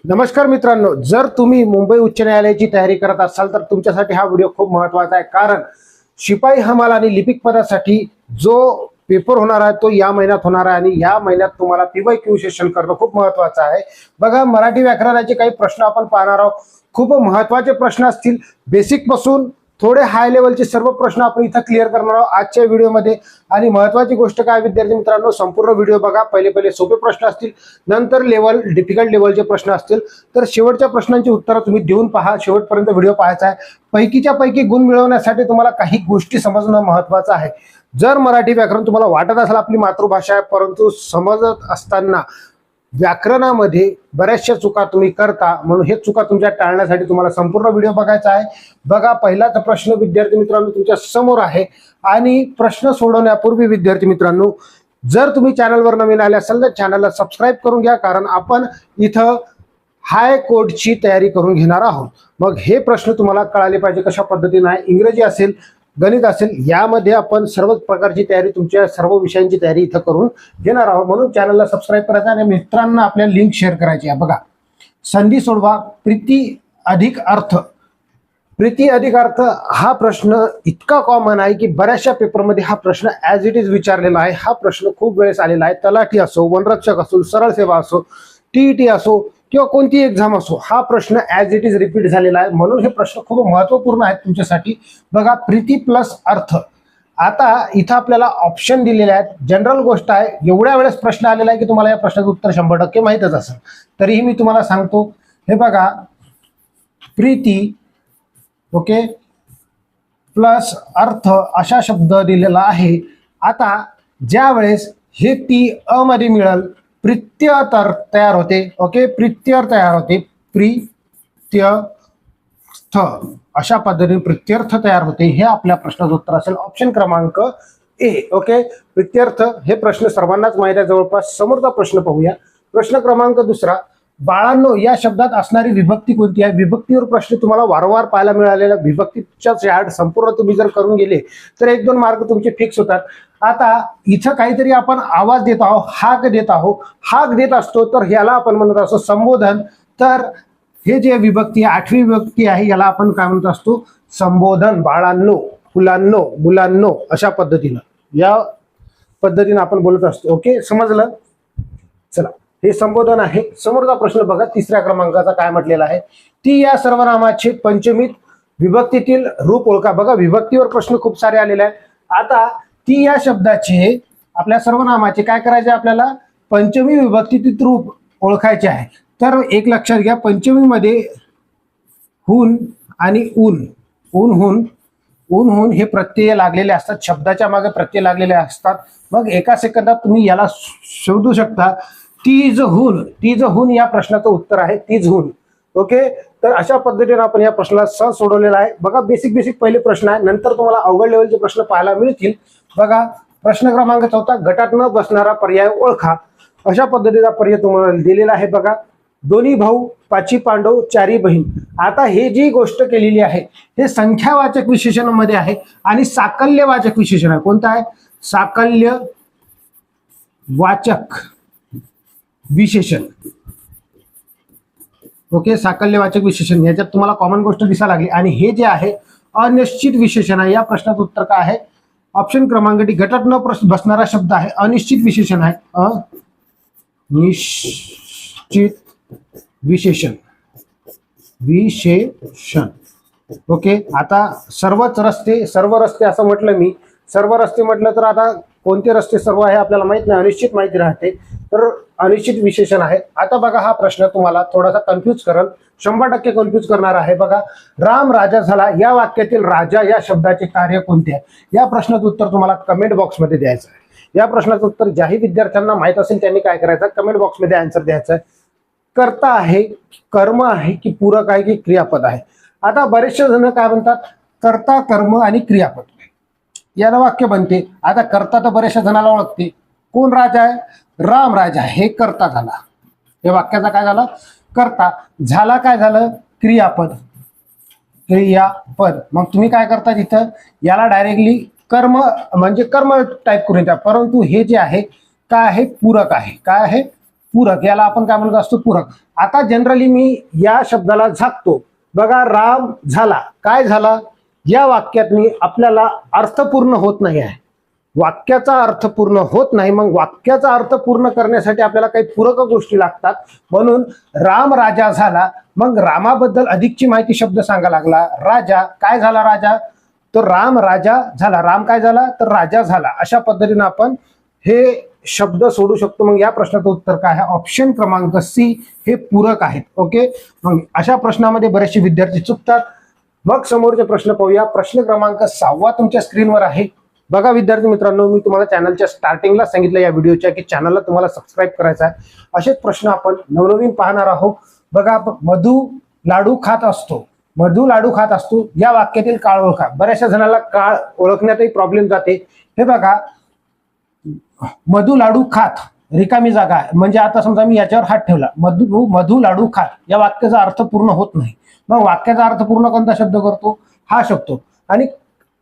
नमस्कार मित्रांनो, जर तुम्ही मुंबई उच्च न्यायालयाची तयारी करत असाल तर तुमच्यासाठी हा व्हिडिओ खूप महत्त्वाचा आहे. कारण शिपाई हमाल आणि लिपिक पदासाठी जो पेपर होणार आहे तो या महिन्यात होणार आहे आणि या महिन्यात तुम्हाला PYQ सेशन करणं खूप महत्त्वाचं आहे. बघा, मराठी व्याकरणाचे काही प्रश्न आपण पाहणार आहोत. खूप महत्त्वाचे प्रश्न असतील. बेसिक पासून थोडे हाय लेवलचे सर्व प्रश्न आपण इथं क्लिअर करणार आहोत आजच्या व्हिडिओमध्ये. आणि महत्त्वाची गोष्ट काय विद्यार्थी मित्रांनो, संपूर्ण व्हिडिओ बघा. पहिले सोपे प्रश्न असतील, नंतर डिफिकल्ट लेवलचे प्रश्न असतील. तर शेवटच्या प्रश्नांची उत्तरं तुम्ही देऊन पहा. शेवटपर्यंत व्हिडिओ पाहायचा आहे. पैकीच्या पैकी गुण मिळवण्यासाठी तुम्हाला काही गोष्टी समजणं महत्त्वाचं आहे. जर मराठी व्याकरण तुम्हाला वाटत असेल आपली मातृभाषा आहे, परंतु समजत असताना व्याकरणामध्ये बऱ्याचशा चुका तुम्ही करता, म्हणून हे चुका तुमच्या टाळण्यासाठी तुम्हाला संपूर्ण व्हिडिओ बघायचा आहे. बघा, पहिलाच प्रश्न विद्यार्थी मित्रांनो तुमच्या समोर आहे. आणि प्रश्न सोडवण्यापूर्वी विद्यार्थी मित्रांनो, जर तुम्ही चॅनलवर नवीन आले असाल तर चॅनलला सबस्क्राईब करून घ्या, कारण आपण इथं हाय कोर्टची तयारी करून घेणार आहोत. मग हे प्रश्न तुम्हाला कळाले पाहिजे कशा पद्धतीने आहे. इंग्रजी असेल, गणित असेल, यामध्ये आपण सर्व प्रकारची तयारी, तुमच्या सर्व विषयांची तयारी इथं करून घेणार आहोत. म्हणून चॅनलला सबस्क्राईब करायचं आणि मित्रांना आपल्या लिंक शेअर करायची आहे. बघा, संधी सोडवा. प्रीती अधिक अर्थ. प्रीती अधिक अर्थ हा प्रश्न इतका कॉमन आहे की बऱ्याचशा पेपरमध्ये हा प्रश्न ॲज इट इज विचारलेला आहे. हा प्रश्न खूप वेळेस आलेला आहे. तलाठी असो, वनरक्षक असो, सरळ सेवा असो, TET असो किंवा कोणती एक्झाम असो, हा प्रश्न ॲज इट इज रिपीट झालेला आहे. म्हणून हे प्रश्न खूप महत्त्वपूर्ण आहेत तुमच्यासाठी. बघा, प्रीती प्लस अर्थ. आता इथं आपल्याला ऑप्शन दिलेले आहेत. जनरल गोष्ट आहे, एवढ्या वेळेस प्रश्न आलेला आहे की तुम्हाला या प्रश्नाचं उत्तर 100% माहीतच असेल. तरीही मी तुम्हाला सांगतो. हे बघा, प्रीती ओके प्लस अर्थ अशा शब्द दिलेला आहे. आता ज्या वेळेस हे ती अ मध्ये मिळेल, प्रीत्यर्थ तयार होते. ओके, प्रीत्यर्थ तयार होते. प्रीत्यर्थ अशा पद्धतीने प्रीत्यर्थ तयार होते. हे आपल्या प्रश्नाचं उत्तर असेल ऑप्शन क्रमांक ए. ओके, प्रीत्यर्थ हे प्रश्न सर्वांनाच माहिती आहे जवळपास. समोरचा प्रश्न पाहूया. प्रश्न क्रमांक दुसरा. बाळांनो, या शब्दात असणारी विभक्ती कोणती आहे? विभक्तीवर प्रश्न तुम्हाला वारंवार पाहायला मिळालेला. विभक्तीच्या चार्ट संपूर्ण तुम्ही जर करून गेले तर 1-2 मार्क तुमचे फिक्स होतात. आता इथं काहीतरी आपण आवाज देत आहोत, हाक देत आहोत. हाक देत असतो तर ह्याला आपण म्हणत असतो संबोधन. तर हे जे विभक्ती, 8वी विभक्ती आहे, याला आपण काय म्हणत असतो? संबोधन. बाळांनो, फुलांनो, मुलांनो, अशा पद्धतीनं, या पद्धतीनं आपण बोलत असतो. ओके, समजलं? चला, हे संबोधन आहे. समोरचा प्रश्न बघा, 3ऱ्या क्रमांकाचा काय म्हटलेला आहे? ती या सर्वनामाचे पंचमीत विभक्तीतील रूप ओळखा. बघा, विभक्तीवर प्रश्न खूप सारे आलेले आहेत. आता ती या शब्दाचे, आपल्या सर्वनामाचे काय करायचे? आपल्याला पंचमी विभक्तीतील रूप ओळखायचे आहे. तर एक लक्षात घ्या, पंचमीमध्ये हुन आणि ऊन, ऊन हे प्रत्यय लागलेले असतात. शब्दाच्या मागे प्रत्यय लागलेले असतात. मग एका सेकंदात तुम्ही याला शोधू शकता. तीज हुन या प्रश्नाचं उत्तर आहे तीज हुन. ओके, तर अशा पद्धतीने आपण या प्रश्नाला सहज सोडवलेला आहे. बघा, बेसिक पहिले प्रश्न आहे, नंतर तुम्हाला अवघड लेवलचे प्रश्न पाहायला मिळतील. बघा, प्रश्न क्रमांक 4. गटात न बसणारा पर्याय ओळखा. अशा पद्धतीचा पर्याय तुम्हाला दिलेला आहे. बघा, 2 भाऊ, 5 पांडव, 4 बहीण. आता हे जी गोष्ट केलेली आहे हे संख्यावाचक विशेषणामध्ये आहे आणि साकल्यवाचक विशेषण आहे. कोणतं आहे? साकल्यवाचक विशेषण. ओके, साकल्यवाचक विशेषण, याच्यात तुम्हाला कॉमन गोष्ट दिसायला लागली. आणि हे जे आहे अनिश्चित विशेषण आहे. या प्रश्नाचं उत्तर काय आहे? ऑप्शन क्रमांक डी. गटात न बसणारा शब्द आहे, अनिश्चित विशेषण आहे. अनिश्चित विशेषण. ओके, आता सर्व रस्ते असं म्हटलं मी. सर्व रस्ते म्हटलं तर आता कोणते रस्ते सर्व आहे आपल्याला माहित नाही, अनिश्चित माहिती राहते. तर अनिश्चित विशेषण आहे. आता बघा, हा प्रश्न तुम्हाला थोडासा कन्फ्यूज करेल, 100% कन्फ्यूज करणार आहे. बघा, राम राजा झाला या वाक्यातील राजा या शब्दाचे कार्य कोणते आहे? या प्रश्नाचं उत्तर तुम्हाला कमेंट बॉक्समध्ये द्यायचं आहे. या प्रश्नाचं उत्तर ज्याही विद्यार्थ्यांना माहित असेल त्यांनी काय करायचं? कमेंट बॉक्समध्ये आन्सर द्यायचं आहे. कर्ता आहे, कर्म आहे, की पूरक आहे, की क्रियापद आहे? आता बरेचसे जण काय म्हणतात? कर्ता, कर्म आणि क्रियापद याला वाक्य बनते. आता कर्ता तर बऱ्याचशा जणाला ओळखते. कोण राजा आहे? राम राजा. हे कर्ता झाला. हे वाक्याचा काय झालं? कर्ता झाला. काय झालं? क्रियापद. मग तुम्ही काय करता तिथं? याला डायरेक्टली कर्म म्हणजे कर्म टाईप करून द्या. परंतु हे जे आहे काय आहे? पूरक आहे. काय आहे? पूरक, याला आपण काय म्हणत असतो? पूरक. आता जनरली मी या शब्दाला झाकतो. बघा, राम झाला, काय झाला? या वाक्यातनी आपल्याला अर्थ पूर्ण होत नाही आहे, वाक्याचा अर्थ पूर्ण होत नाही. मग वाक्याचा अर्थ पूर्ण करण्यासाठी आपल्याला काही पूरक गोष्टी लागतात. म्हणून राम राजा झाला, मग रामाबद्दल अधिकची माहिती शब्द सांगा लागला. राजा, काय झाला? राजा. तर राम राजा झाला, राम काय झाला? तर राजा झाला. अशा पद्धतीने आपण हे शब्द सोडू शकतो. मग या प्रश्नाचं उत्तर काय आहे? ऑप्शन क्रमांक सी हे पूरक आहेत. ओके, मग अशा प्रश्नामध्ये बरेचसे विद्यार्थी चुकतात. मग समोरचे प्रश्न पाहूया. प्रश्न क्रमांक 6 तुमच्या स्क्रीनवर आहे. बघा विद्यार्थी मित्रांनो, मी तुम्हाला चॅनलच्या स्टार्टिंगला सांगितलं या व्हिडिओच्या की चॅनलला तुम्हाला सबस्क्राईब करायचं आहे. असेच प्रश्न आपण नवनवीन पाहणार आहोत. बघा, मधू लाडू खात असतो, मधू लाडू खात असतो या वाक्यातील काळ ओळखा. बऱ्याचशा जणांना काळ ओळखण्यातही प्रॉब्लेम जाते. हे बघा, मधू लाडू खात, रिकामी जागा आहे. म्हणजे आता समजा मी याच्यावर हात ठेवला, मधू लाडू खात, या वाक्याचा अर्थ पूर्ण होत नाही. मग वाक्याचा अर्थ पूर्ण कोणता शब्द करतो? हा शब्द. आणि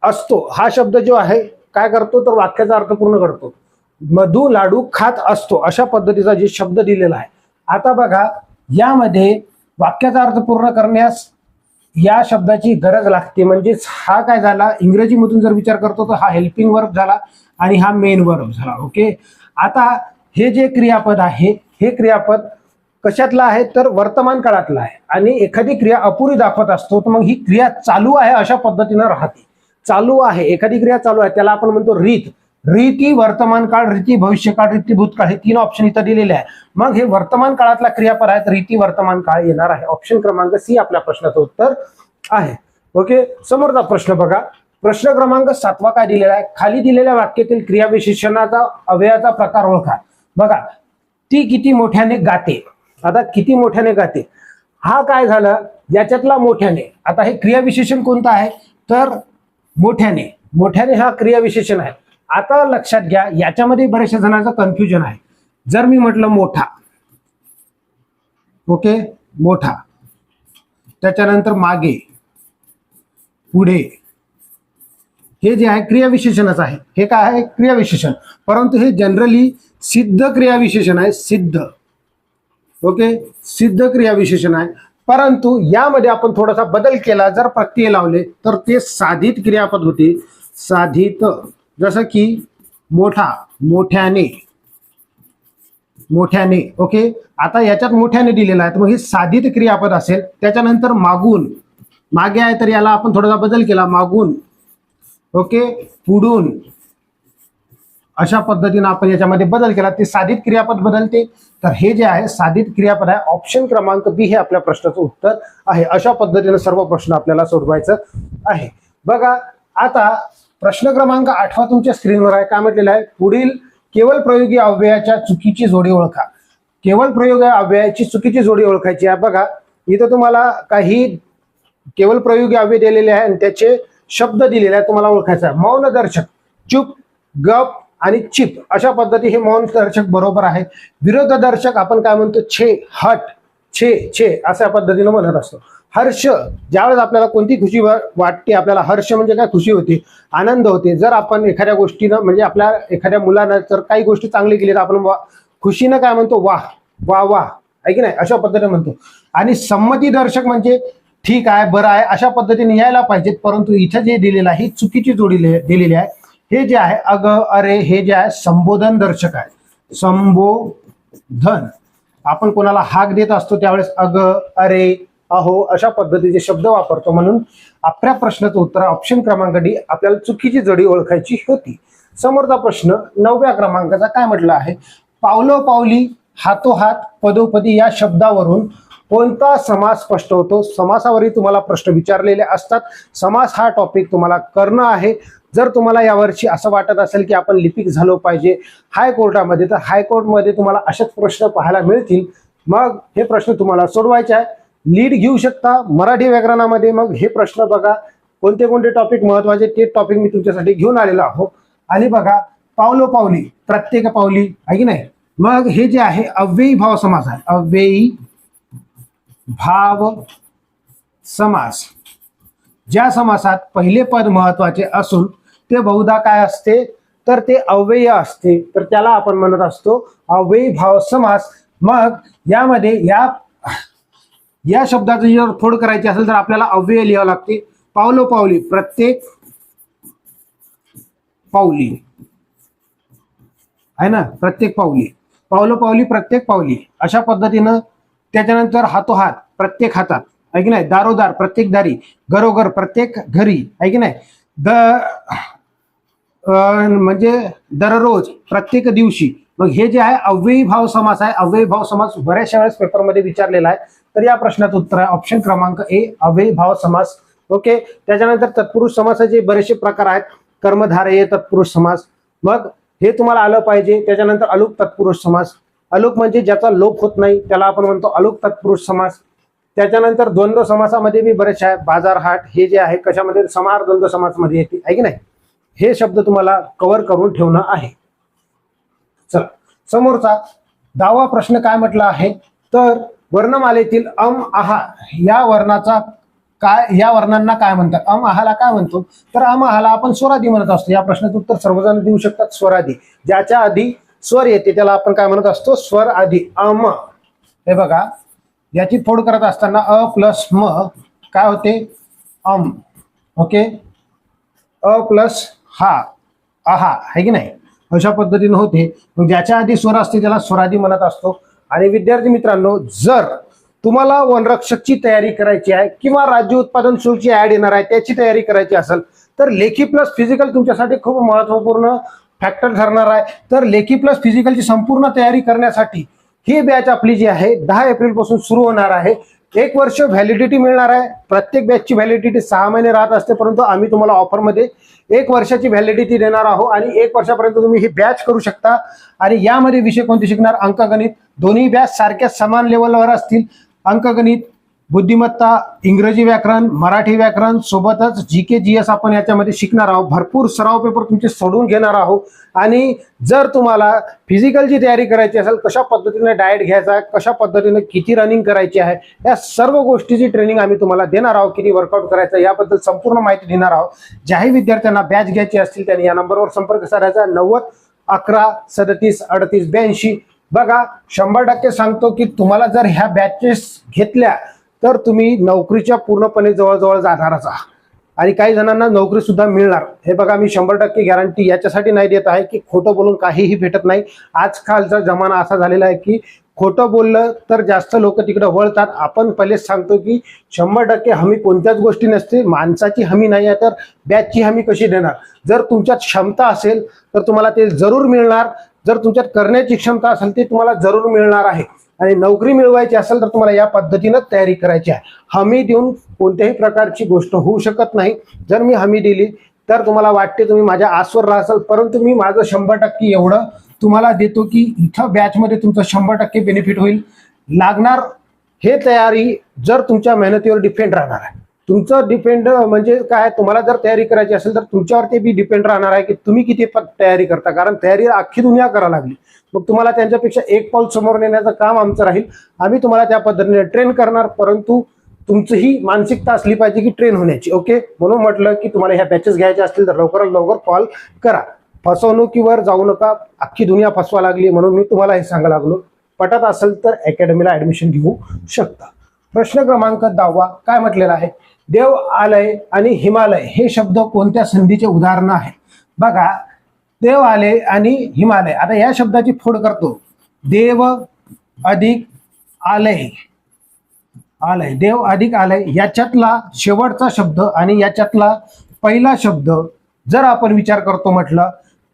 असतो हा शब्द जो आहे काय करतो? तर वाक्याचा अर्थ पूर्ण करतो. मधू लाडू खात असतो अशा पद्धतीचा जे शब्द दिलेला आहे. आता बघा, यामध्ये वाक्याचा अर्थ पूर्ण करण्यास या शब्दाची गरज लागते. म्हणजेच हा काय झाला? इंग्रजीमधून जर विचार करतो तर हा हेल्पिंग वर्ब झाला आणि हा मेन वर्ब झाला. ओके, आता हे जे क्रियापद आहे, हे क्रियापद कशातलं आहे? तर वर्तमान काळातलं आहे. आणि एखादी क्रिया अपुरी दाखवत असतो, तर मग ही क्रिया चालू आहे अशा पद्धतीनं राहते. चालू आहे, एखादी क्रिया चालू आहे, त्याला आपण म्हणतो रीत. रीती वर्तमान काळ, रीती भविष्यकाळ, रीती भूतकाळ, हे 3 ऑप्शन इथं दिलेले आहे. मग हे वर्तमान काळातला क्रियापद आहे, रीती वर्तमान काळ येणार आहे. ऑप्शन क्रमांक सी आपल्या प्रश्नाचं उत्तर आहे. ओके, समोरचा प्रश्न बघा. प्रश्न क्रमांक 7 काय दिलेला आहे? खाली दिलेल्या वाक्यातील क्रियाविशेषणाचा अव्ययाचा प्रकार ओळखा. बघा, ती किती मोठ्याने गाते. आता किती मोठ्याने गाते हा काय झाला? याच्यातला मोठ्याने. आता हे क्रियाविशेषण कोणतं आहे? तर मोठ्याने. मोठ्याने हा क्रियाविशेषण आहे. आता लक्षात घ्या, याच्यामध्ये बऱ्याचशा जणांचं कन्फ्युजन आहे. जर मी म्हटलं मोठा, ओके, मोठा, त्याच्यानंतर मागे, पुढे, हे जे आहे क्रियाविशेषणच आहे. हे काय आहे? क्रियाविशेषण. परंतु हे जनरली सिद्ध क्रियाविशेषण आहे. सिद्ध, ओके, सिद्ध क्रियाविशेषण आहे. परंतु यामध्ये आपण थोडासा बदल केला. जर प्रत्यय लावले तर ते साधित क्रियापद होते. साधित, जसं की मोठा, मोठ्याने, मोठ्याने. ओके, आता याच्यात मोठ्याने दिलेला आहे, तर मग हे साधित क्रियापद असेल. त्याच्यानंतर मागून, मागे आहे तर याला आपण थोडासा बदल केला, मागून, ओके, पुढून, अशा पद्धतीने आपण याच्यामध्ये बदल केला, ते साधित क्रियापद बदलते. तर हे जे आहे साधित क्रियापद आहे. ऑप्शन क्रमांक बी हे आपल्या प्रश्नाचं उत्तर आहे. अशा पद्धतीने सर्व प्रश्न आपल्याला सोडवायचं आहे. बघा, आता प्रश्न क्रमांक 8 तुमच्या स्क्रीनवर आहे. काय म्हटलेलं आहे? पुढील केवळ प्रयोगी अव्ययाच्या चुकीची जोडी ओळखा. केवळ प्रयोगी अव्ययाची चुकीची जोडी ओळखायची आहे. बघा, इथं तुम्हाला काही केवळ प्रयोगी अव्यय दिलेले आहे आणि त्याचे शब्द दिलेले आहेत, तुम्हाला ओळखायचं आहे. मौनदर्शक, चुप, गप आणि चिप, अशा पद्धती हे मौनदर्शक बरोबर आहे. विरोधदर्शक आपण काय म्हणतो? छे, हट, छे, छे अशा पद्धतीने म्हणत असतो. हर्ष, ज्यावेळेस आपल्याला कोणती खुशी वाटते, आपल्याला हर्ष म्हणजे काय? खुशी होते, आनंद होते. जर आपण एखाद्या गोष्टीनं, म्हणजे आपल्या एखाद्या मुलानं जर काही गोष्टी चांगली केली तर आपण खुशीनं काय म्हणतो? वाह, वाह, वाह, आहे की नाही? अशा पद्धतीने म्हणतो. आणि संमतीदर्शक म्हणजे ठीक आहे, बरं आहे, अशा पद्धतीने यायला पाहिजेत. परंतु इथं जे दिलेलं आहे ही चुकीची जोडी दिलेली आहे. हे जे आहे अग, अरे, हे जे आहे संबोधन दर्शक आहे. संबोधन, आपण कोणाला हाक देत असतो त्यावेळेस अग, अरे, अहो अशा पद्धतीचे शब्द वापरतो. म्हणून आपल्या प्रश्नाचं उत्तर ऑप्शन क्रमांक डी, आपल्याला चुकीची जोडी ओळखायची होती. समोरचा प्रश्न 9व्या क्रमांकाचा काय म्हटलं आहे? पावलोपावली, हातोहात, पदोपदी या शब्दावरून कोणता समास स्पष्ट होतो? समासावरही तुम्हाला प्रश्न विचारलेले असतात. समास हा टॉपिक तुम्हाला करणं आहे. जर तुम्हाला यावर्षी असं वाटत असेल की आपण लिपिक झालो पाहिजे हायकोर्टामध्ये, तर हायकोर्टमध्ये तुम्हाला असेच प्रश्न पाहायला मिळतील. मग हे प्रश्न तुम्हाला सोडवायचे आहे. लीड घेऊ शकता मराठी व्याकरणामध्ये. मग हे प्रश्न बघा, कोणते कोणते टॉपिक महत्वाचे ते टॉपिक मी तुमच्यासाठी घेऊन आलेलो आहोत. आणि बघा, पावलोपावली, प्रत्येक पावली, आहे की नाही? मग हे जे आहे अव्ययी भाव समास आहे. अव्ययी भाव समास, ज्या समासात पहिले पद महत्वाचे असून ते बहुधा काय असते? तर ते अव्यय असते. तर त्याला आपण म्हणत असतो अव्ययी भाव समास. मग यामध्ये या शब्दाचं जर फोड करायची असेल तर आपल्याला अव्यय लिहावं लागते. पावलोपावली, प्रत्येक पावली आहे ना, प्रत्येक पावली, पावलोपावली प्रत्येक पावली अशा पद्धतीनं. त्याच्यानंतर हातोहात, प्रत्येक हातात, आहे की नाही. दारोदार, प्रत्येक दारी. घरोघर, प्रत्येक घरी, आहे की नाही. म्हणजे दररोज, प्रत्येक दिवशी. मग हे जे आहे अव्ययी भाव समास आहे. अव्ययी भाव समास बऱ्याचशा वेळेस पेपरमध्ये विचारलेला आहे. तर या प्रश्नाचं उत्तर आहे ऑप्शन क्रमांक ए, अव्ययी भाव समास. ओके. त्याच्यानंतर तत्पुरुष समासाचे बरेचसे प्रकार आहेत. कर्मधारय तत्पुरुष समास, मग हे तुम्हाला आलं पाहिजे. त्याच्यानंतर अलुक तत्पुरुष समास. अलुक म्हणजे ज्याचा लोप होत नाही त्याला आपण म्हणतो अलुक तत्पुरुष समास. त्याच्यानंतर द्वंद्व समासामध्ये बी बरेचसे आहे. बाजार, हाट हे जे आहे कशामध्ये, समाहार द्वंद्व समासामध्ये येते, आहे की नाही. हे शब्द तुम्हाला कव्हर करून ठेवणं आहे. चला समोरचा 10वा प्रश्न काय म्हटला आहे, तर वर्णमालेतील अम आहा या वर्णाचा या वर्णांना काय म्हणतात. अम आहाला काय म्हणतो, तर अम आहाला आपण स्वरादी म्हणत असतो. या प्रश्नाचं उत्तर सर्वजण देऊ शकतात. स्वरादी, ज्याच्या आधी स्वर येते त्याला आपण काय म्हणत असतो, स्वर आधी. अम, हे बघा याची फोड करत असताना अ प्लस म काय होते, अम. ओके. अ प्लस हा, आहा, आहे की नाही, अशा पद्धतीने होते. मग ज्याच्या आधी स्वर असते त्याला स्वरादी म्हणत असतो. आणि विद्यार्थी मित्रांनो, जर तुम्हाला वनरक्षकची तयारी करायची आहे किंवा राज्य उत्पादन शुल्कची ऍड येणार आहे त्याची तयारी करायची असेल तर लेखी प्लस फिजिकल तुमच्यासाठी खूप महत्वपूर्ण फॅक्टर ठरणार आहे. तर लेखी प्लस फिजिकलची संपूर्ण तयारी करण्यासाठी ही बॅच आपली जी आहे 10 एप्रिल पासून सुरू होणार आहे. 1 वर्ष व्हॅलिडिटी मिळणार आहे. प्रत्येक बॅचची व्हॅलिडिटी 6 महिने राहत असते, परंतु आम्ही तुम्हाला ऑफरमध्ये 1 वर्षाची व्हॅलिडिटी देणार आहोत आणि 1 वर्षापर्यंत तुम्ही ही बॅच करू शकता. आणि यामध्ये विषय कोणते शिकणार, अंकगणित. दोन्ही बॅच सारख्या समान लेवलवर असतील. अंकगणित, बुद्धिमत्ता, इंग्रजी व्याकरण, मराठी व्याकरण, सोबतच जीके जीएस आपण याच्यामध्ये शिकणार आहोत. भरपूर सराव पेपर तुमचे सोडून घेणार आहोत. आणि जर तुम्हाला फिजिकलची तयारी करायची असेल, कशा पद्धतीने डाएट घ्यायचा आहे, कशा पद्धतीने किती रनिंग करायची आहे, या सर्व गोष्टीची ट्रेनिंग आम्ही तुम्हाला देणार आहोत. किती वर्कआउट करायचं याबद्दल संपूर्ण माहिती देणार आहोत. ज्याही विद्यार्थ्यांना बॅच घ्यायची असतील त्यांनी या नंबरवर संपर्क साधायचा. 90 11 37 38 82. बघा 100% सांगतो की तुम्हाला जर ह्या बॅचेस घेतल्या तर तुम्ही नोकरीच्या पूर्णपणे जवळजवळ जाणारच आहात आणि काही जणांना नोकरी सुद्धा मिळणार. हे बघा मी 100% गॅरंटी याच्यासाठी नाही देत आहे की खोटं बोलून काहीही भेटत नाही. आजकालचा जमाना असा झालेला आहे की खोटं बोललं तर जास्त लोक तिकडे वळतात. आपण पहिलेच सांगतो की 100% हमी कोणत्याच गोष्टी नसते. माणसाची हमी नाही आहे तर बॅचची हमी कशी देणार. जर तुमच्यात क्षमता असेल तर तुम्हाला ते जरूर मिळणार. जर तुमच्यात करण्याची क्षमता असेल ते तुम्हाला जरूर मिळणार आहे. आणि नोकरी मिळवायची असेल तर तुम्हाला या पद्धतीनं तयारी करायची आहे. हमी देऊन कोणत्याही प्रकारची गोष्ट होऊ शकत नाही. जर मी हमी दिली तर तुम्हाला वाटते तुम्ही माझ्या आसवर राहाल, परंतु मी माझं 100% एवढं तुम्हाला देतो की इथं बॅचमध्ये तुमचं 100% बेनिफिट होईल. लागणार हे तयारी जर तुमच्या मेहनतीवर डिपेंड राहणार आहे. तुमचं डिपेंड म्हणजे काय, तुम्हाला जर तयारी करायची असेल तर तुमच्यावर ते बी डिपेंड राहणार आहे की तुम्ही किती तयारी करता. कारण तयारी अख्खी दुनिया करायला लागली. मग तुम्हाला त्यांच्यापेक्षा एक पाऊल समोर नेण्याचं काम आमचं राहील. आम्ही तुम्हाला त्या पद्धतीने ट्रेन करणार, परंतु तुमचीही मानसिकता असली पाहिजे की ट्रेन होण्याची. ओके. म्हणून म्हटलं की तुम्हाला ह्या बॅचेस घ्यायच्या असतील तर लवकरात लवकर कॉल करा. फसवणुकीवर जाऊ नका. अख्खी दुनिया फसवा लागली म्हणून मी तुम्हाला हे सांगायला लागलो. पटत असेल तर अकॅडमीला ऍडमिशन घेऊ शकता. प्रश्न क्रमांक 10 काय म्हटलेला आहे, देव आलय आणि हिमालय हे शब्द कोणत्या संधीचे उदाहरण आहे. बघा देव आले आणि हिमालय. आता या शब्दाची फोड करतो. देव अधिक आलय, आलय, देव अधिक आलय याच्यातला शेवटचा शब्द आणि याच्यातला पहिला शब्द जर आपण विचार करतो म्हटलं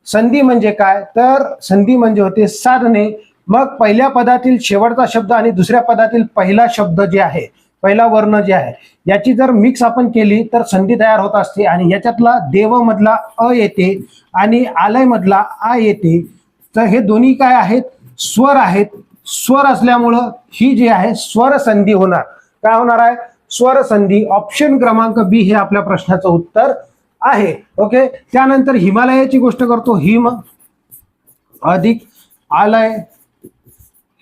संधी म्हणजे काय, तर संधी म्हणजे होते साधने. मग पहिल्या पदातील शेवटचा शब्द आणि दुसऱ्या पदातील पहिला शब्द जे आहे, पहिला वर्ण जे आहे याची जर मिक्स आपण केली तर संधी तयार होत असते. आणि याच्यातला देव मधला अ येते आणि आलय मधला आ येते. तर हे दोन्ही काय आहेत, स्वर आहेत. स्वर असल्यामुळं ही जी आहे स्वर संधी होणार. काय होणार आहे, स्वर संधी. ऑप्शन क्रमांक बी हे आपल्या प्रश्नाचं उत्तर आहे. ओके. त्यानंतर हिमालयाची गोष्ट करतो. हिम अधिक आलय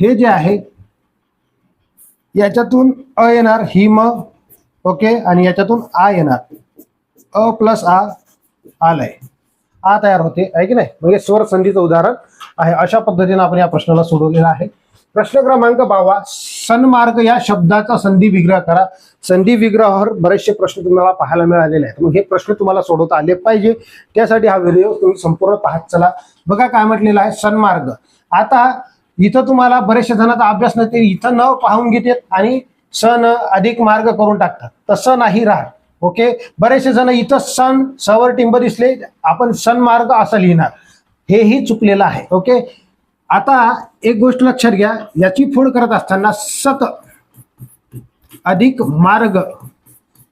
हे जे आहे याच्यातून अ येणार हिम. ओके. आणि याच्यातून आ येणार, अ प्लस आ आलय. आ तयार होते, आहे की नाही? म्हणजे स्वर संधीचं उदाहरण आहे. अशा पद्धतीने आपण या प्रश्नाला सोडवलेला आहे. प्रश्न क्रमांक 22, सन्मार्ग या शब्दाचा संधी विग्रह करा. संधी विग्रहावर बरेचसे प्रश्न तुम्हाला पाहायला मिळालेले आहेत. मग हे प्रश्न तुम्हाला सोडवता आले पाहिजे, त्यासाठी हा व्हिडिओ तुम्ही संपूर्ण पाहत चला. बघा काय म्हटलेलं आहे, सन्मार्ग. आता इथं तुम्हाला बरेचशा जणांचा अभ्यास नसते, इथं न पाहून घेतात आणि सन अधिक मार्ग करून टाकतात. तसं नाही राहत. ओके, बरेचसे जण इथं सण सवर टिंब दिसले, आपण सन्मार्ग असं लिहिणार, हेही चुकलेलं आहे. ओके, आता एक गोष्ट लक्षात घ्या, याची फोड करत असताना सत अधिक मार्ग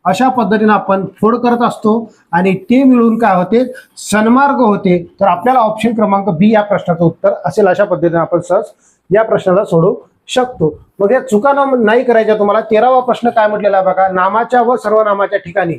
अशा पद्धतीने आपण फोड करत असतो आणि ते मिळून काय होते, सन्मार्ग होते. तर आपल्याला ऑप्शन क्रमांक बी या प्रश्नाचं उत्तर असेल. अशा पद्धतीने आपण सहज या प्रश्नाला सोडवू शकतो. मग या चुका नाही करायच्या तुम्हाला. 13वा प्रश्न काय म्हटलेला आहे बघा, नामाच्या व सर्वनामाच्या ठिकाणी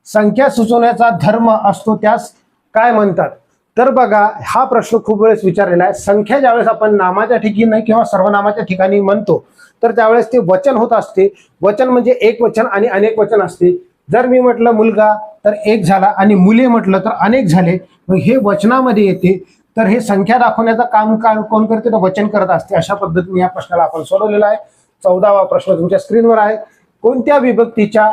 संख्या सुचवण्याचा धर्म असतो त्यास काय म्हणतात? तर बघा, हा प्रश्न खूप वेळेस विचारलेला आहे. संख्या ज्यावेळेस आपण नामाच्या ठिकाणी किंवा सर्वनामाच्या ठिकाणी म्हणतो तर त्यावेळेस ते वचन होत असते. वचन म्हणजे एक वचन आणि अनेक वचन असते. जर मी म्हटलं मुलगा तर एक झाला आणि मुले म्हटलं तर अनेक झाले. मग हे वचनामध्ये येते. तर हे संख्या दाखवण्याचं काम कोण करते, तर वचन करत असते. अशा पद्धतीने या प्रश्नाला आपण सोडवलेला आहे. 14वा प्रश्न तुमच्या स्क्रीनवर आहे. कोणत्या विभक्तीच्या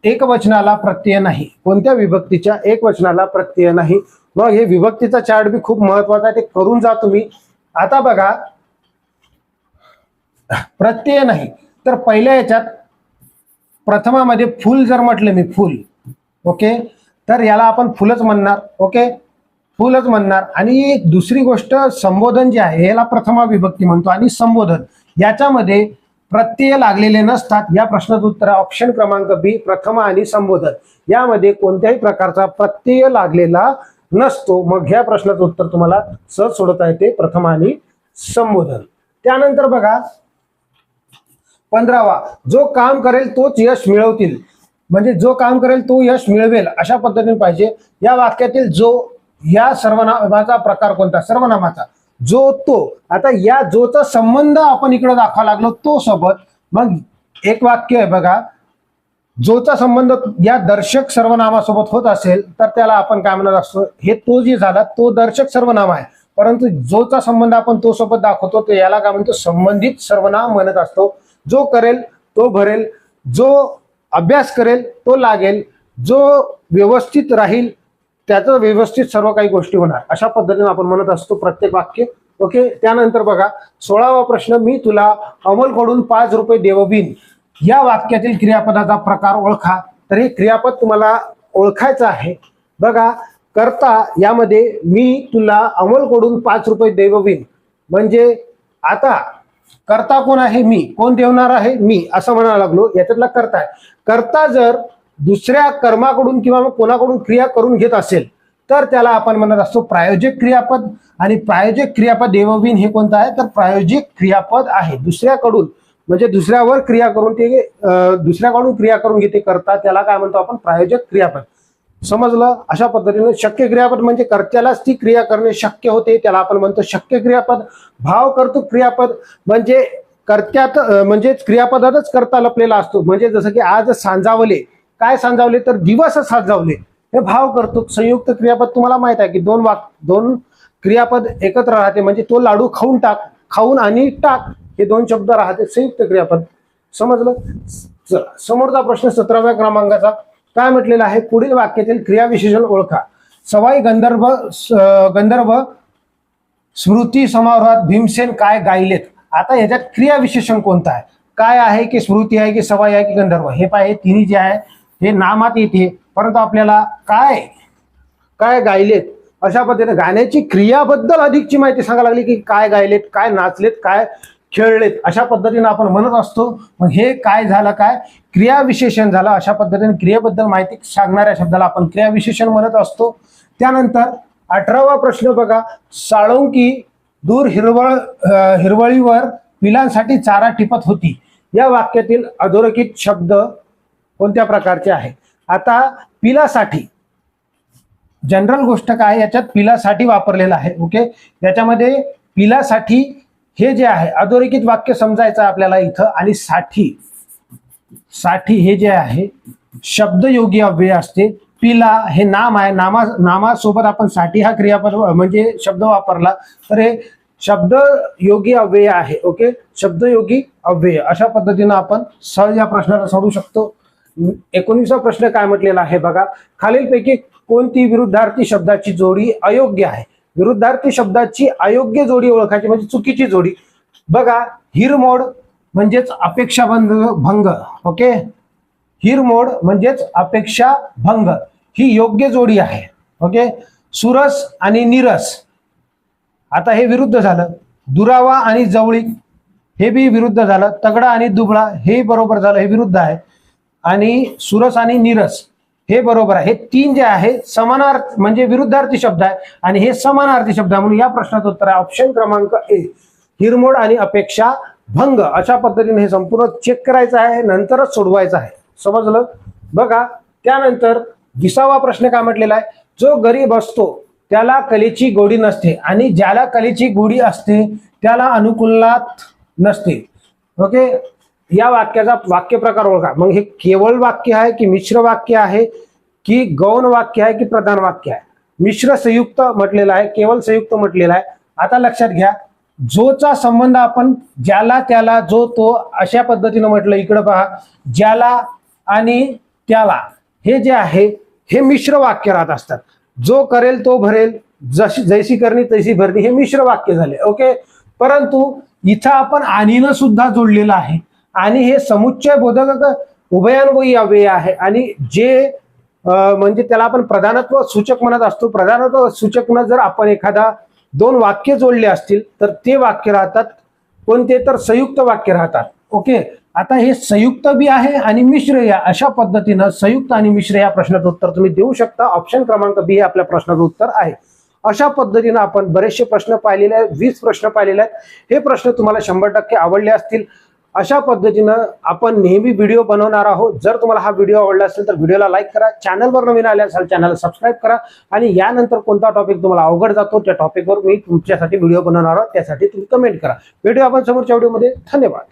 एकवचनाला प्रत्यय नाही? कोणत्या विभक्तीच्या एकवचनाला प्रत्यय नाही? मग हे विभक्तीचा चार्ट बी खूप महत्वाचा आहे, ते करून जा तुम्ही. आता बघा, प्रत्यय नाही तर पहिल्या याच्यात प्रथमामध्ये फुल जर म्हटलं मी फुल, ओके, तर याला आपण फुलच म्हणणार. ओके, फुलच म्हणणार. आणि दुसरी गोष्ट, संबोधन जे आहे याला प्रथमा विभक्ती म्हणतो आणि संबोधन याच्यामध्ये प्रत्यय लागलेले नसतात. या प्रश्नाचं उत्तर ऑप्शन क्रमांक बी, प्रथमा आणि संबोधन यामध्ये कोणत्याही प्रकारचा प्रत्यय लागलेला नसतो. मग ह्या प्रश्नाचं उत्तर तुम्हाला सहज सोडवता येते, प्रथमा आणि संबोधन. त्यानंतर बघा 15वा, जो काम करेल तोच यश मिळवतील. म्हणजे जो काम करेल तो यश मिळवेल अशा पद्धतीने पाहिजे. या वाक्यातील जो या सर्वनामाचा प्रकार कोणता? सर्वनामाचा. जो, तो. आता या जोचा संबंध आपण इकडे दाखवा लागलो तो सोबत. मग एक वाक्य आहे बघा, जोचा संबंध या दर्शक सर्वनामासोबत होत असेल तर त्याला आपण काय म्हणत असतो, हे तो जे झाला तो दर्शक सर्वनाम आहे. परंतु जोचा संबंध आपण तो सोबत दाखवतो तर याला काय म्हणतो, संबंधित सर्वनाम म्हणत असतो. जो करेल तो भरेल, जो अभ्यास करेल तो लागेल, जो व्यवस्थित राहील त्याचं व्यवस्थित सर्व काही गोष्टी होणार. अशा पद्धतीने आपण म्हणत असतो प्रत्येक वाक्य. ओके, त्यानंतर बघा 16वा प्रश्न, मी तुला अमोलकडून 5 रुपये देववीन. या वाक्यातील क्रियापदाचा प्रकार ओळखा. तर हे क्रियापद तुम्हाला ओळखायचं आहे. बघा, करता यामध्ये मी तुला अमोलकडून 5 रुपये देववीन. म्हणजे आता करता कोण आहे? मी. कोण देवणार आहे? मी. असं म्हणायला लागलो. याच्यातला करता आहे. करता जर दुसऱ्या कर्माकडून किंवा मग कोणाकडून क्रिया करून घेत असेल तर त्याला आपण म्हणत असतो प्रायोजक क्रियापद. आणि प्रायोजक क्रियापद देववीन हे कोणतं आहे? तर प्रायोजक क्रियापद आहे. दुसऱ्याकडून म्हणजे दुसऱ्यावर क्रिया करून ते दुसऱ्याकडून क्रिया करून घेते करता, त्याला काय म्हणतो आपण? प्रायोजक क्रियापद. समजलं? अशा पद्धतीने शक्य क्रियापद म्हणजे कर्त्यालाच ती क्रिया करणे शक्य होते, त्याला आपण म्हणतो शक्य क्रियापद. भाव कर्तृक क्रियापद म्हणजे कर्त्यात म्हणजे क्रियापदातच कर्ता लपलेला असतो. म्हणजे जसं की आज सांजावले. काय सांजावले? तर दिवस सांजावले. हे भाव कर्तृक. संयुक्त क्रियापद तुम्हाला माहित आहे की दोन क्रियापद एकत्र राहते. म्हणजे तो लाडू खाऊन टाक, खाऊन आणि टाक हे 2 शब्द राहते, संयुक्त क्रियापद. समजलं? समोरचा प्रश्न 17व्या क्रमांकाचा काय म्हटलेला आहे? पुढील वाक्यातील क्रियाविशेषण ओळखा. सवाई गंधर्व स्मृती समारोहात भीमसेन काय गायलेत? आता याच्यात क्रियाविशेषण कोणतं आहे? काय आहे की स्मृती आहे की सवाई आहे की गंधर्व? हे पाहे तिन्ही जे आहे हे नामात येते, परंतु आपल्याला काय काय गायलेत अशा पद्धतीने गाण्याची क्रियाबद्दल अधिकची माहिती सांगायला लागली की काय गायलेत, काय नाचलेत, काय खेळलेत, अशा पद्धतीने आपण म्हणत असतो. मग हे काय झालं? काय क्रियाविशेषण झालं. अशा पद्धतीने क्रियेबद्दल माहिती सांगणाऱ्या शब्दाला आपण क्रियाविशेषण म्हणत असतो. त्यानंतर 18वा प्रश्न बघा, साळुंकी दूर हिरवळीवर पिलांसाठी चारा टिपत होती. या वाक्यातील अधोरेखित शब्द कोणत्या प्रकारचे आहे? आता पिलासाठी जनरल गोष्ट काय, याच्यात पिलासाठी वापरलेलं आहे. ओके, याच्यामध्ये पिलासाठी हे जे आहे अधोरेखित वाक्य समजायचं आपल्याला इथं. आणि साठी हे जे आहे शब्दयोगी अव्यय असते. पिला हे नाम आहे, नामासोबत आपण साठी हा क्रियापद म्हणजे शब्द वापरला तर हे शब्दयोगी अव्यय आहे. ओके, शब्दयोगी अव्यय अशा पद्धतीनं आपण सहज या प्रश्नाला सोडवू शकतो. 19वा प्रश्न काय म्हटलेला आहे बघा, खालीलपैकी कोणती विरुद्धार्थी शब्दाची जोडी अयोग्य आहे? विरुद्धार्थी शब्दाची अयोग्य जोडी ओळखायची म्हणजे चुकीची जोडी. बघा, हिरमोड म्हणजेच अपेक्षा भंग. ओके, हिरमोड म्हणजेच अपेक्षा भंग ही योग्य जोडी आहे. ओके, सुरस आणि नीरस आता हे विरुद्ध झालं. दुरावा आणि जवळीक हे बी विरुद्ध झालं. तगडा आणि दुबळा हे बरोबर झालं, हे विरुद्ध आहे. आणि सुरस आणि नीरस हे बरोबर आहे. हे तीन जे आहे समानार्थी म्हणजे विरुद्धार्थी शब्द आहे आणि हे समानार्थी शब्द आहे. म्हणून या प्रश्नाचं उत्तर आहे ऑप्शन क्रमांक ए, हिरमोड आणि अपेक्षा भंग. अशा पद्धतीने हे संपूर्ण चेक करायचं आहे, नंतरच सोडवायचं आहे. समजलं? बघा, त्यानंतर 20वा प्रश्न काय म्हटलेला आहे, जो गरीब असतो त्याला कलेची गोडी नसते आणि ज्याला कलेची गोडी असते त्याला अनुकूलात नसते. ओके, या वाक्याचा वाक्य प्रकार ओळखा. मग हे केवळ वाक्य आहे की मिश्र वाक्य आहे की गौण वाक्य आहे की प्रधान वाक्य आहे? मिश्र संयुक्त म्हटलेलं आहे, केवळ संयुक्त म्हटलेलं आहे. आता लक्षात घ्या, जोचा संबंध आपण ज्याला त्याला जो तो अशा पद्धतीनं म्हटलं. इकडं पहा, ज्याला आणि त्याला हे जे आहे हे मिश्र वाक्य राहत असतात. जो करेल तो भरेल, जैसी करणी तैसी भरणी हे मिश्र वाक्य झाले. ओके, परंतु इथं आपण आणीनं सुद्धा जोडलेलं आहे आणि हे समुच्चय बोधक उभयान्वयी अव्यय आहे. आणि जे म्हणजे त्याला आपण प्रधानत्व सूचक म्हणत असतो. प्रधानत्व सूचकनं जर आपण एखादा 2 वाक्य जोडले असतील तर ते वाक्य राहतात कोणते, तर संयुक्त वाक्य राहतात. ओके, आता हे संयुक्त बी आहे आणि मिश्र या अशा पद्धतीनं संयुक्त आणि मिश्र या प्रश्नाचं उत्तर तुम्ही देऊ शकता. ऑप्शन क्रमांक बी हे आपल्या प्रश्नाचं उत्तर आहे. अशा पद्धतीनं आपण बरेचसे प्रश्न पाहिलेले आहेत, 20 प्रश्न पाहिलेले आहेत. हे प्रश्न तुम्हाला 100% आवडले असतील. अशा पद्धतीनं आपण नेहमी व्हिडिओ बनवणार आहोत. जर तुम्हाला हा व्हिडिओ आवडला असेल तर व्हिडिओला लाईक करा, चॅनलवर नवीन आले असाल चॅनलला सबस्क्राईब करा आणि यानंतर कोणता टॉपिक तुम्हाला अवघड जातो त्या टॉपिकवर मी तुमच्यासाठी व्हिडिओ बनवणार आहोत, त्यासाठी तुम्ही कमेंट करा. व्हिडिओ आपण समोरच्या व्हिडिओमध्ये. धन्यवाद.